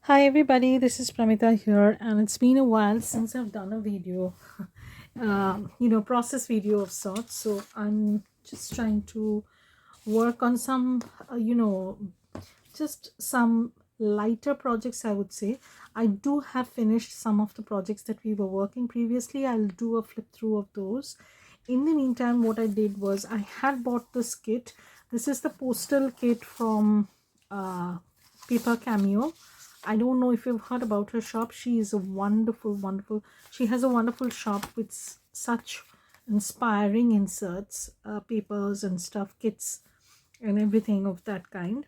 Hi everybody, this is Pramita here, and it's been a while since I've done a video, process video of sorts. So I'm just trying to work on some, just some lighter projects, I would say. I do have finished some of the projects that we were working previously. I'll do a flip through of those. In the meantime, what I did was I had bought this kit. This is the postal kit from Paper Cameo. I don't know if you've heard about her shop. She is a wonderful, she has a wonderful shop with such inspiring inserts, papers and stuff, kits and everything of that kind.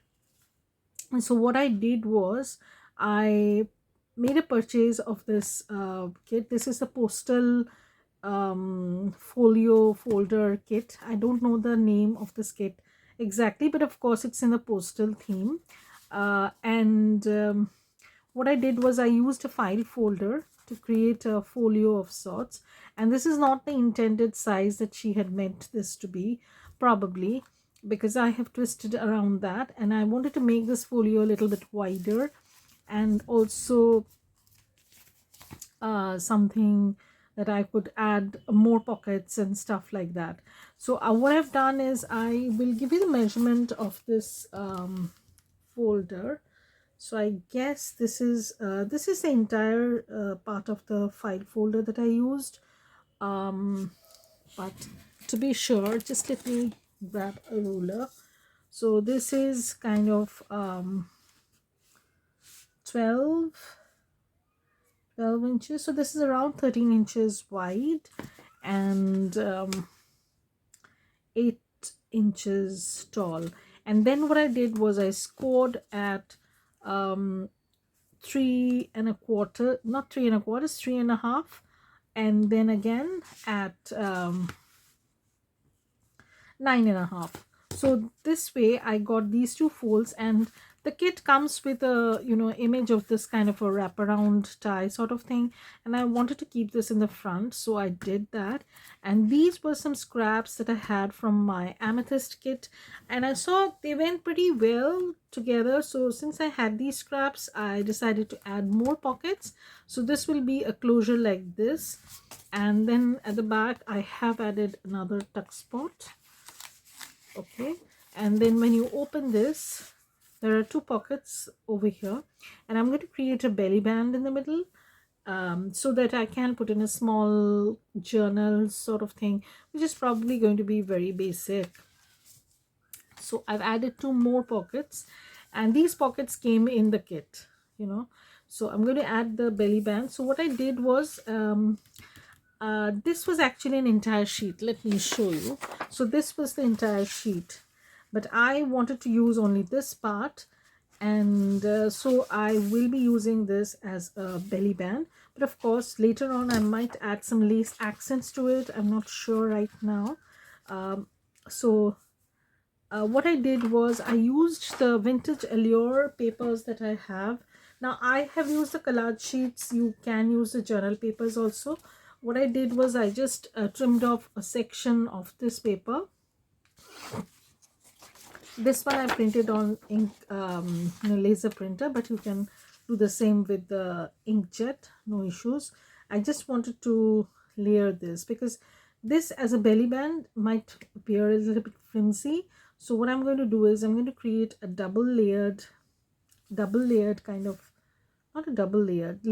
And so what I did was I made a purchase of this kit. This is a postal folio folder kit. I don't know the name of this kit exactly, but of course it's in the postal theme. And what I did was I used a file folder to create a folio of sorts, and this is not the intended size that she had meant this to be, probably because I have twisted around that, and I wanted to make this folio a little bit wider and also something that I could add more pockets and stuff like that. So what I've done is I will give you the measurement of this folder. So I guess this is the entire part of the file folder that I used, but to be sure, just let me grab a ruler. So this is kind of 12 inches, so this is around 13 inches wide and 8 inches tall. And then what I did was I scored at 3 1/4, not 3 1/4, 3 1/2, and then again at 9 1/2. So this way I got these two folds, and the kit comes with a image of this kind of a wraparound tie sort of thing, and I wanted to keep this in the front, so I did that. And these were some scraps that I had from my amethyst kit, and I saw they went pretty well together. So since I had these scraps, I decided to add more pockets. So this will be a closure like this, and then at the back I have added another tuck spot. Okay, and then when you open this, there are two pockets over here, and I'm going to create a belly band in the middle, so that I can put in a small journal sort of thing, which is probably going to be very basic. So I've added two more pockets, and these pockets came in the kit, so I'm going to add the belly band. So what I did was this was actually an entire sheet. Let me show you. So this was the entire sheet, but I wanted to use only this part, and so I will be using this as a belly band. But of course later on I might add some lace accents to it. I'm not sure right now. So what I did was I used the vintage Allure papers that I have. Now I have used the collage sheets. You can use the journal papers also. What I did was I just trimmed off a section of this paper. This one I printed on ink, laser printer, but you can do the same with the inkjet, no issues. I just wanted to layer this because this as a belly band might appear a little bit flimsy. So what I'm going to do is I'm going to create a double layered kind of, not a double layered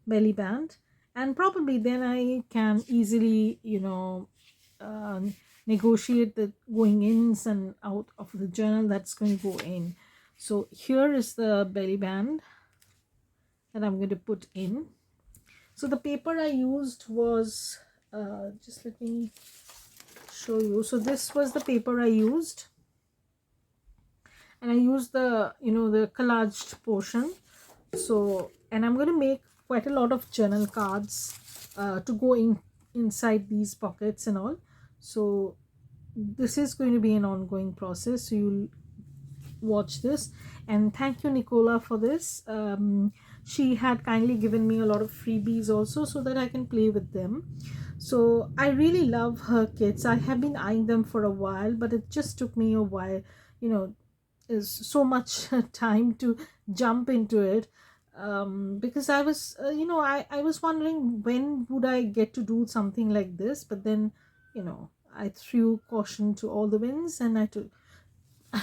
belly band, and probably then I can easily negotiate the going ins and out of the journal that's going to go in. So here is the belly band that I'm going to put in. So the paper I used was just let me show you. So this was the paper I used, and I used the the collaged portion. So, and I'm going to make quite a lot of journal cards to go inside these pockets and all. So this is going to be an ongoing process, so you'll watch this. And thank you Nicola for this. She had kindly given me a lot of freebies also, so that I can play with them. So I really love her kits. I have been eyeing them for a while, but it just took me a while. is so much time to jump into it, because I was I was wondering when would I get to do something like this, but then I threw caution to all the winds and I took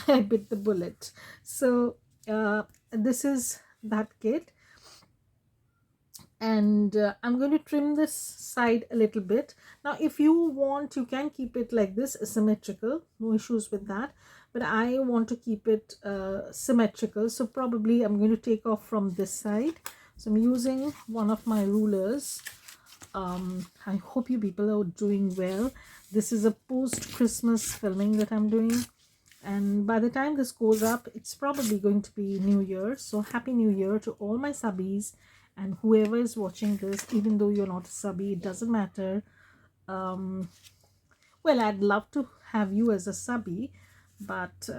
I bit the bullet. So this is that kit, and I'm going to trim this side a little bit. Now if you want, you can keep it like this, symmetrical, no issues with that, but I want to keep it symmetrical, so probably I'm going to take off from this side. So I'm using one of my rulers. I hope you people are doing well. This is a post-Christmas filming that I'm doing, and by the time this goes up, it's probably going to be New Year. So happy New Year to all my subbies and whoever is watching this. Even though you're not a subby, it doesn't matter. Well, I'd love to have you as a subby, but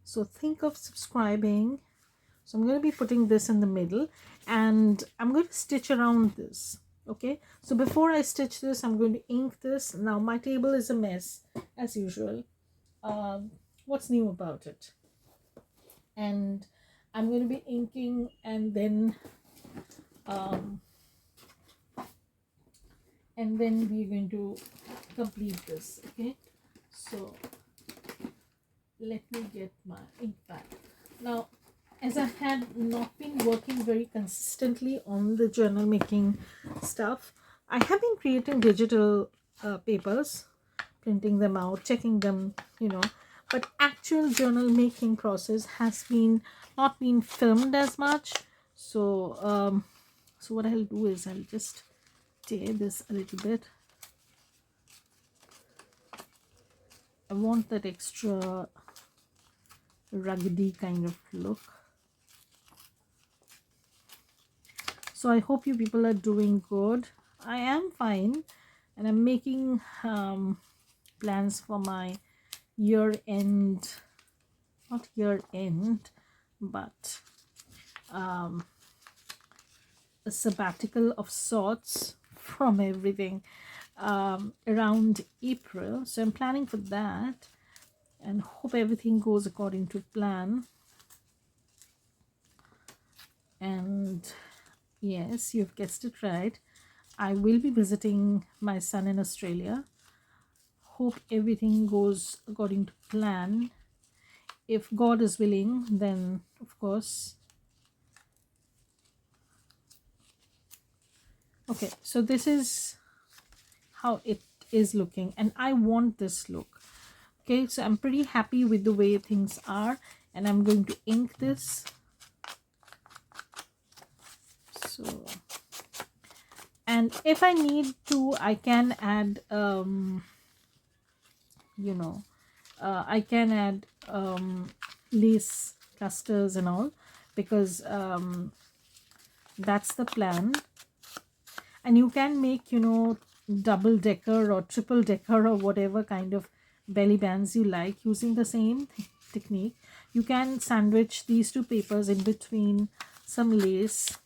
so think of subscribing. So I'm going to be putting this in the middle, and I'm going to stitch around this. Okay, so before I stitch this, I'm going to ink this. Now my table is a mess as usual. What's new about it? And I'm going to be inking, and then we're going to complete this. Okay, so let me get my ink pad. Now, as I had not been working very consistently on the journal making stuff, I have been creating digital papers, printing them out, checking them, but actual journal making process has not been filmed as much. So so what I'll do is I'll just tear this a little bit. I want that extra ruggedy kind of look. So I hope you people are doing good. I am fine, and I'm making plans for my year end, not year end, but a sabbatical of sorts from everything around April. So I'm planning for that and hope everything goes according to plan. And yes, you've guessed it right, I will be visiting my son in Australia. Hope everything goes according to plan. If God is willing, then of course. Okay, so this is how it is looking, and I want this look. Okay, so I'm pretty happy with the way things are, and I'm going to ink this. So, and if I need to, I can add I can add lace clusters and all, because that's the plan. And you can make double decker or triple decker or whatever kind of belly bands you like using the same technique. You can sandwich these two papers in between some lace.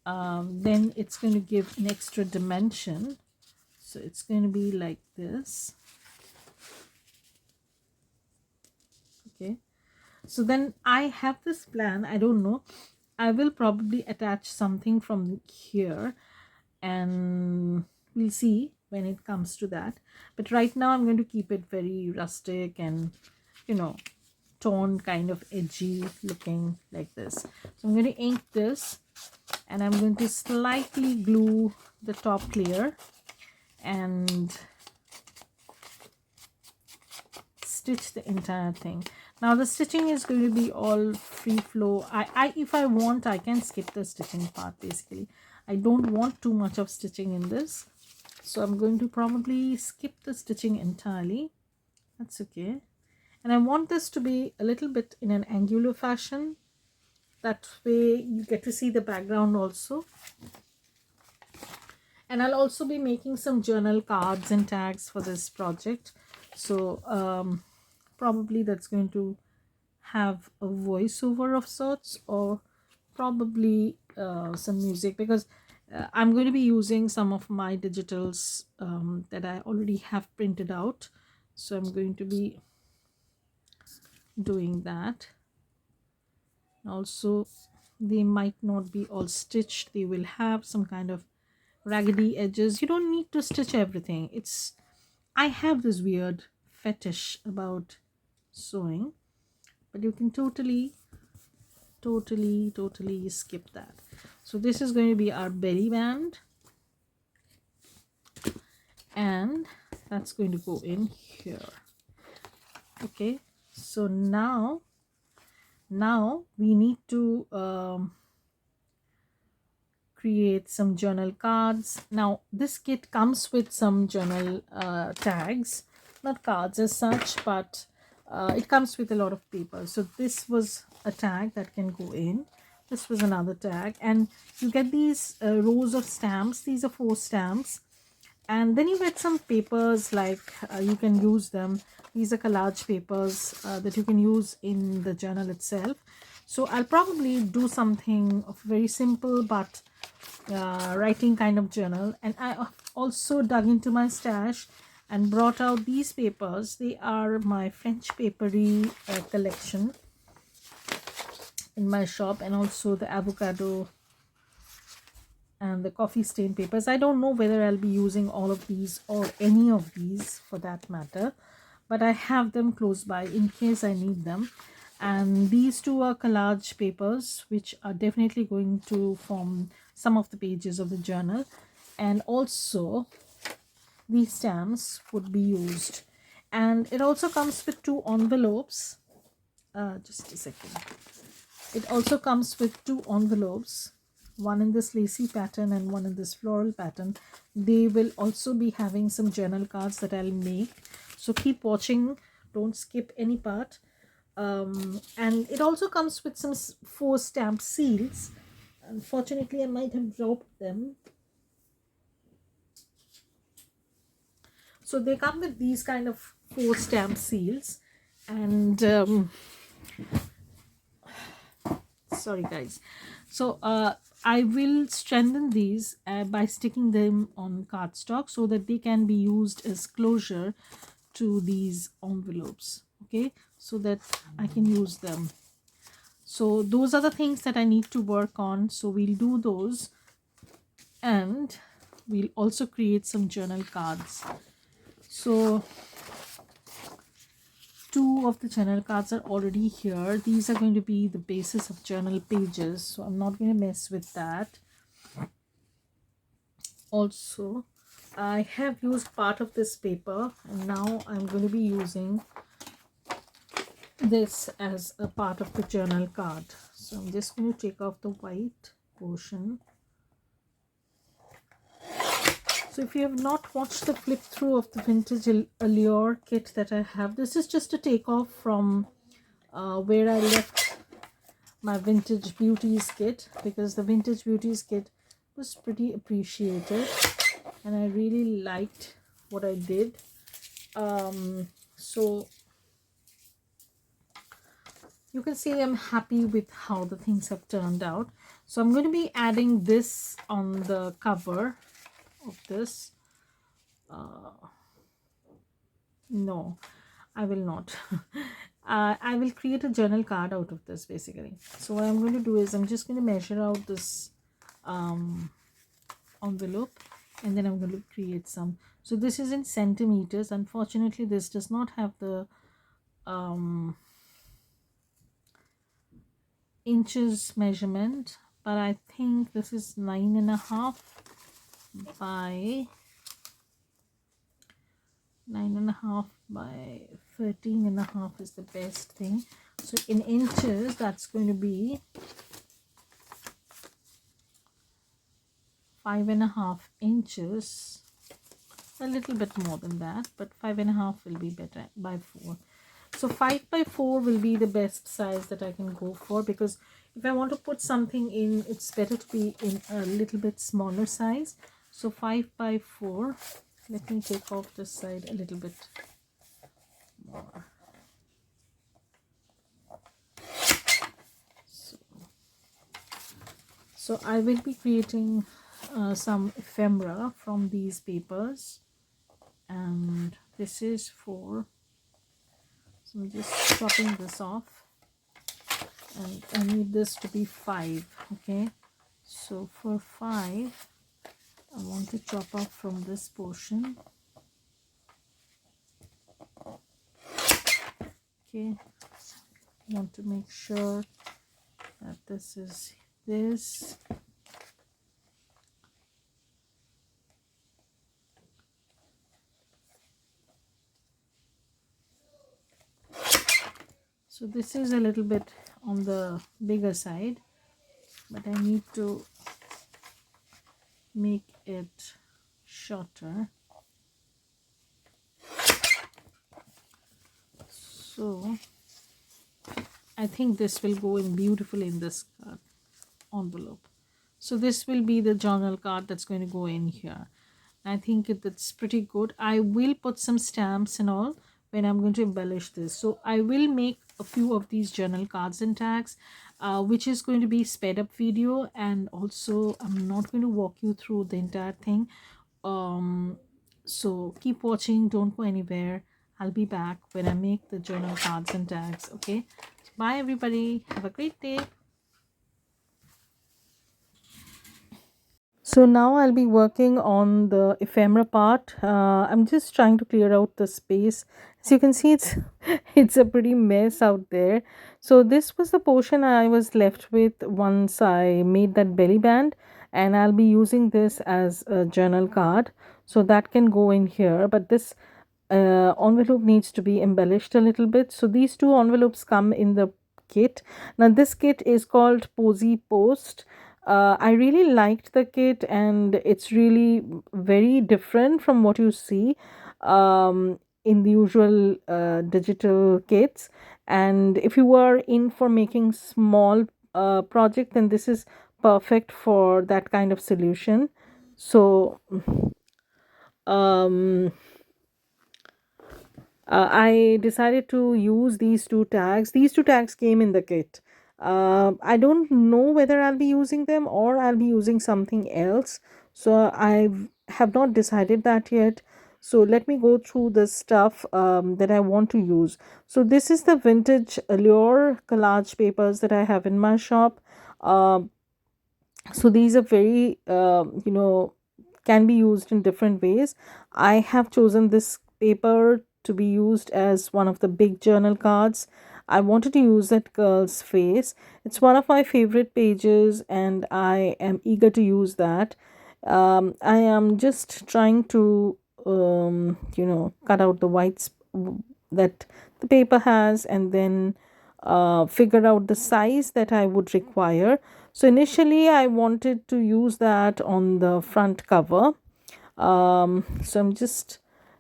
Then it's going to give an extra dimension. So it's going to be like this. Okay, so then I have this plan. I don't know, I will probably attach something from here, and we'll see when it comes to that. But right now I'm going to keep it very rustic and torn, kind of edgy looking, like this. So I'm going to ink this, and I'm going to slightly glue the top clear and stitch the entire thing. Now the stitching is going to be all free flow. If I want, I can skip the stitching part. Basically, I don't want too much of stitching in this, so I'm going to probably skip the stitching entirely. That's okay. And I want this to be a little bit in an angular fashion. That way you get to see the background also. And I'll also be making some journal cards and tags for this project. So probably that's going to have a voiceover of sorts, or probably some music, because I'm going to be using some of my digitals that I already have printed out. So I'm going to be doing that. Also, they might not be all stitched, they will have some kind of raggedy edges. You don't need to stitch everything. I have this weird fetish about sewing, but you can totally skip that. So this is going to be our belly band, and that's going to go in here. Okay, so now we need to create some journal cards. Now this kit comes with some journal tags, not cards as such, but it comes with a lot of paper. So this was a tag that can go in, this was another tag, and you get these rows of stamps. These are 4 stamps, and then you get some papers like you can use them. These are collage papers that you can use in the journal itself. So I'll probably do something of very simple but writing kind of journal. And I also dug into my stash and brought out these papers. They are my French papery collection in my shop, and also the avocado and the coffee stain papers. I don't know whether I'll be using all of these or any of these for that matter, but I have them close by in case I need them. And these 2 are collage papers, which are definitely going to form some of the pages of the journal. And also these stamps would be used. And it also comes with 2 envelopes. Just a second. It also comes with 2 envelopes, one in this lacy pattern and one in this floral pattern. They will also be having some journal cards that I'll make, so keep watching, don't skip any part. And it also comes with some 4 stamp seals. Unfortunately, I might have dropped them. So they come with these kind of 4 stamp seals, and sorry guys. So I will strengthen these by sticking them on cardstock so that they can be used as closure to these envelopes. Okay, so that I can use them. So those are the things that I need to work on. So we'll do those, and we'll also create some journal cards. So 2 of the journal cards are already here. These are going to be the basis of journal pages, so I'm not going to mess with that. Also, I have used part of this paper, and now I'm going to be using this as a part of the journal card. So I'm just going to take off the white portion. So if you have not watched the flip through of the vintage Allure kit that I have, this is just a takeoff from where I left my vintage Beauties kit, because the vintage Beauties kit was pretty appreciated and I really liked what I did. So you can see I'm happy with how the things have turned out. So I'm going to be adding this on the cover of this. No, I will not. I will create a journal card out of this basically. So what I'm going to do is I'm just going to measure out this envelope, and then I'm going to create some. So this is in centimeters. Unfortunately, this does not have the inches measurement, but I think this is 9.5 by 9.5 by 13.5 is the best thing. So in inches, that's going to be 5.5 inches, a little bit more than that, but 5.5 will be better by 4. So 5 by 4 will be the best size that I can go for, because if I want to put something in, it's better to be in a little bit smaller size. So 5 by 4. Let me take off this side a little bit more. So I will be creating some ephemera from these papers, and this is for So I'm just chopping this off, and I need this to be 5. Okay, so for 5 I want to chop off from this portion. Okay, I want to make sure that this is this. So this is a little bit on the bigger side, but I need to make it shorter. So I think this will go in beautifully in this envelope. So this will be the journal card that's going to go in here. I think that's pretty good. I will put some stamps and all when I'm going to embellish this. So I will make a few of these journal cards and tags, which is going to be sped up video, and also I'm not going to walk you through the entire thing. So keep watching, don't go anywhere. I'll be back when I make the journal cards and tags. Okay, bye everybody, have a great day. So now I'll be working on the ephemera part. I'm just trying to clear out the space. As you can see, it's it's a pretty mess out there. So this was the portion I was left with once I made that belly band, and I'll be using this as a journal card. So that can go in here, but this envelope needs to be embellished a little bit. So these two envelopes come in the kit. Now this kit is called Posy Post. I really liked the kit, and it's really very different from what you see in the usual digital kits. And if you are in for making small project, then this is perfect for that kind of solution. So um I decided to use these two tags. These two tags came in the kit. I don't know whether I'll be using them or I'll be using something else. So I have not decided that yet. So let me go through the stuff that I want to use. So this is the vintage Allure collage papers that I have in my shop. So these are very can be used in different ways. I have chosen this paper to be used as one of the big journal cards. I wanted to use that girl's face. It's one of my favorite pages, and I am eager to use that. I am just trying to cut out the whites that the paper has, and then figure out the size that I would require. So initially I wanted to use that on the front cover. So I'm just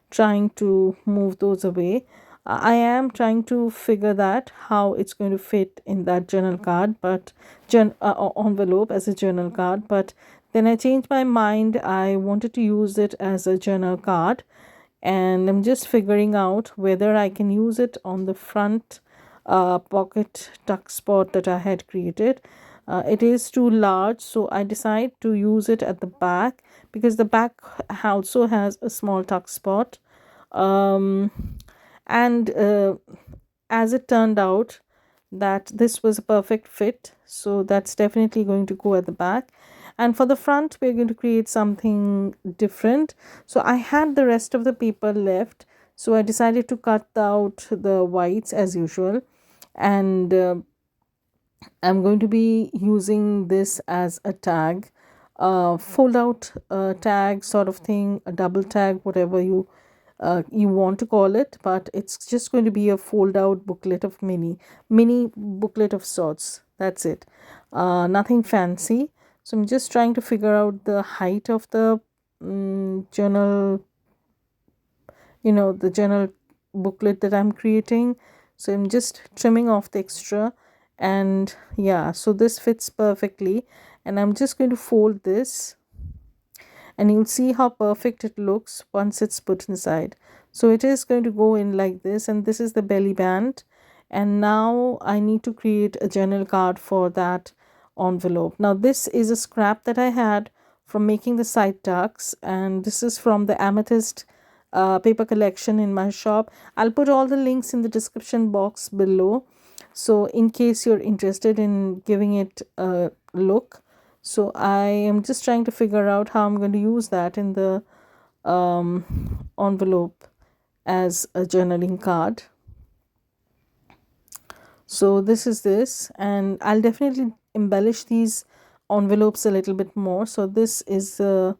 trying to move those away. I am trying to figure that how it's going to fit in that journal card, but envelope as a journal card. But then I changed my mind. I wanted to use it as a journal card, and I'm just figuring out whether I can use it on the front pocket tuck spot that I had created. It is too large, so I decide to use it at the back, because the back also has a small tuck spot. And as it turned out, that this was a perfect fit, so that's definitely going to go at the back. And for the front, we're going to create something different. So I had the rest of the paper left, so I decided to cut out the whites as usual, and I'm going to be using this as a tag, fold out tag sort of thing, a double tag, whatever you want to call it, but it's just going to be a fold out booklet of mini booklet of sorts. That's it. Nothing fancy. So I'm just trying to figure out the height of the journal, the journal booklet that I'm creating. So I'm just trimming off the extra, and yeah, so this fits perfectly, and I'm just going to fold this, and you'll see how perfect it looks once it's put inside. So it is going to go in like this, and this is the belly band. And now I need to create a journal card for that envelope. Now this is a scrap that I had from making the side tucks, and this is from the amethyst paper collection in my shop. I'll put all the links in the description box below, so in case you're interested in giving it a look. So I am just trying to figure out how I'm going to use that in the envelope as a journaling card. So this is this, and I'll definitely embellish these envelopes a little bit more. So this is the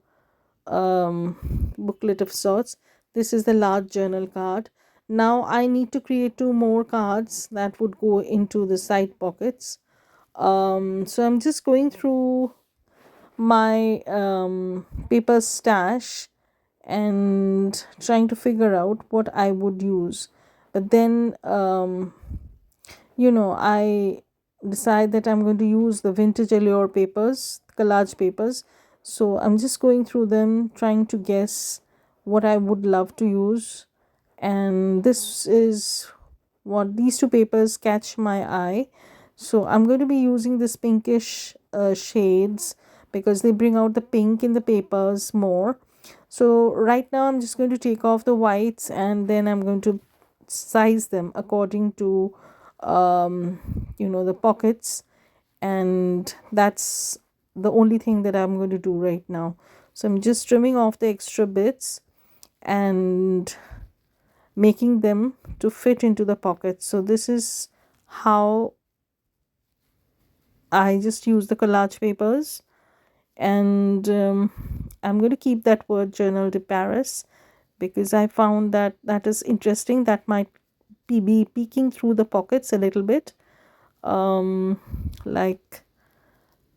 booklet of sorts. This is the large journal card. Now I need to create 2 more cards that would go into the side pockets. So I'm just going through my paper stash and trying to figure out what I would use. But then I decide that I'm going to use the vintage Allure papers, collage papers. So I'm just going through them, trying to guess what I would love to use. And this is what these 2 papers catch my eye. So I'm going to be using this pinkish shades because they bring out the pink in the papers more. So right now I'm just going to take off the whites, and then I'm going to size them according to the pockets, and that's the only thing that I'm going to do right now. So I'm just trimming off the extra bits and making them to fit into the pockets. So this is how I just use the collage papers, and I'm going to keep that word journal de Paris because I found that that is interesting. That might be peeking through the pockets a little bit. Like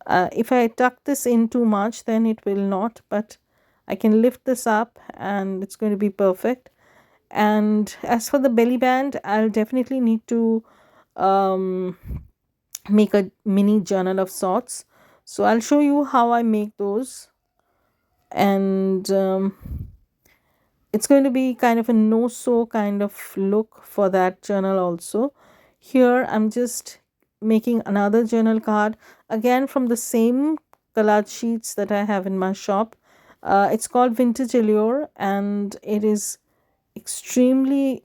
if I tuck this in too much, then it will not, but I can lift this up and it's going to be perfect. And as for the belly band, I'll definitely need to make a mini journal of sorts. So I'll show you how I make those. And it's going to be kind of a no-sew kind of look for that journal also. Here I'm just making another journal card, again from the same collage sheets that I have in my shop. It's called Vintage Allure, and it is extremely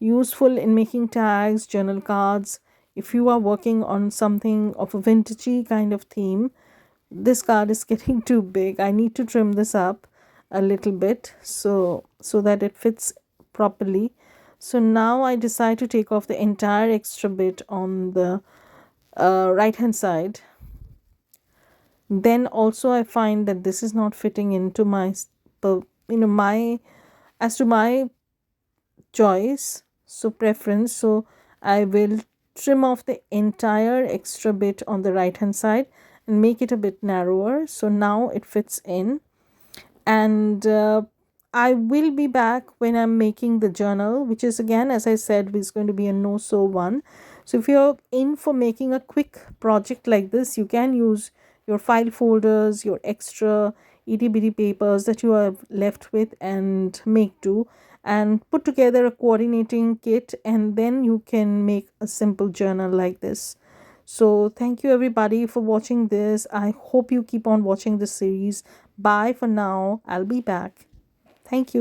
useful in making tags, journal cards. If you are working on something of a vintagey kind of theme, this card is getting too big. I need to trim this up a little bit so that it fits properly. So now I decide to take off the entire extra bit on the right hand side. Then also I find that this is not fitting into my as to my choice, so preference. So I will trim off the entire extra bit on the right hand side and make it a bit narrower, so now it fits in. And I will be back when I'm making the journal, which is, again, as I said, is going to be a no-sew one. So if you're in for making a quick project like this, you can use your file folders, your extra itty bitty papers that you are left with, and make do and put together a coordinating kit, and then you can make a simple journal like this. So thank you everybody for watching this. I hope you keep on watching this series. Bye for now. I'll be back. Thank you.